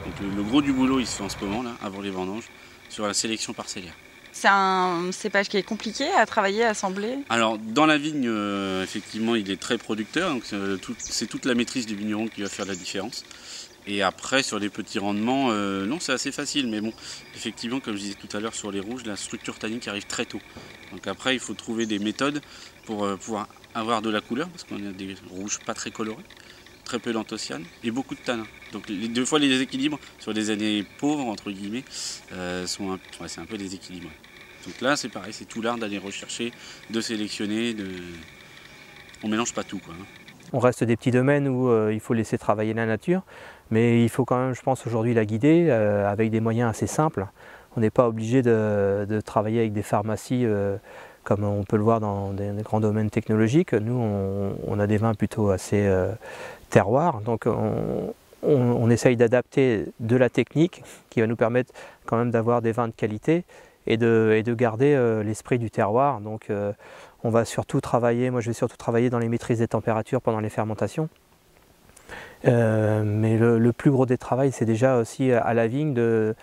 Donc le gros du boulot il se fait en ce moment là, avant les vendanges, sur la sélection parcellaire. C'est un cépage qui est compliqué à travailler, à assembler? Alors dans la vigne, effectivement il est très producteur, donc c'est toute la maîtrise du vigneron qui va faire la différence. Et après sur les petits rendements, non c'est assez facile, mais bon, effectivement comme je disais tout à l'heure sur les rouges, la structure tannique arrive très tôt. Donc après il faut trouver des méthodes pour pouvoir avoir de la couleur, parce qu'on a des rouges pas très colorés, très peu d'anthocyanes et beaucoup de tanins. Donc deux fois les déséquilibres sur des années pauvres entre guillemets c'est un peu déséquilibré. Donc là c'est pareil, c'est tout l'art d'aller rechercher, de sélectionner, on mélange pas tout quoi. On reste des petits domaines où il faut laisser travailler la nature, mais il faut quand même, je pense, aujourd'hui la guider avec des moyens assez simples. On n'est pas obligé de travailler avec des pharmacies comme on peut le voir dans des grands domaines technologiques. Nous, on a des vins plutôt assez terroirs, donc on essaye d'adapter de la technique qui va nous permettre quand même d'avoir des vins de qualité et de garder l'esprit du terroir. Donc, on va surtout travailler, moi je vais surtout travailler dans les maîtrises des températures pendant les fermentations. Mais le plus gros des travaux, c'est déjà aussi à la vigne de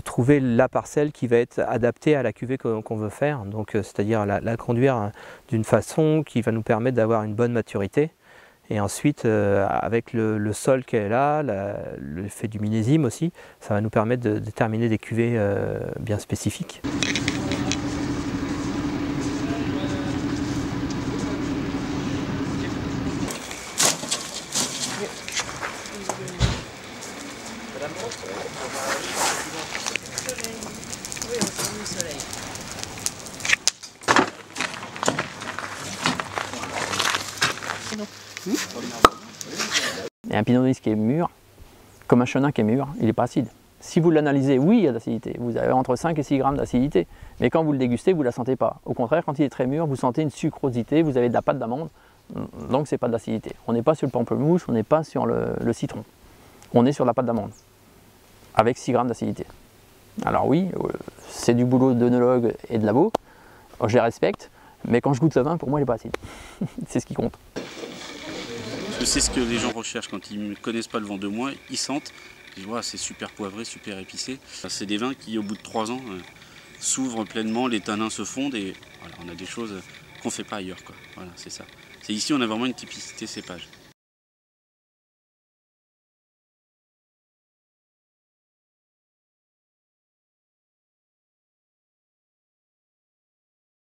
trouver la parcelle qui va être adaptée à la cuvée qu'on veut faire. Donc c'est-à-dire la conduire d'une façon qui va nous permettre d'avoir une bonne maturité. Et ensuite, avec le sol qu'elle a, l'effet du millésime aussi, ça va nous permettre de déterminer des cuvées bien spécifiques. Et un pinot gris qui est mûr, comme un chenin qui est mûr, il n'est pas acide. Si vous l'analysez, oui, il y a de l'acidité. Vous avez entre 5 et 6 grammes d'acidité. Mais quand vous le dégustez, vous ne la sentez pas. Au contraire, quand il est très mûr, vous sentez une sucrosité, vous avez de la pâte d'amande. Donc ce n'est pas de l'acidité. On n'est pas sur le pamplemousse, on n'est pas sur le citron. On est sur la pâte d'amande, avec 6 grammes d'acidité. Alors oui, c'est du boulot d'œnologue et de labo, je les respecte, mais quand je goûte le vin, pour moi, il n'est pas acide. C'est ce qui compte. Je sais ce que les gens recherchent quand ils ne connaissent pas le vin de moi, ils sentent, ils disent wow, c'est super poivré, super épicé. C'est des vins qui, au bout de 3 ans, s'ouvrent pleinement, les tanins se fondent et voilà, on a des choses qu'on ne fait pas ailleurs, quoi. Voilà, c'est ça. Ici, on a vraiment une typicité cépage.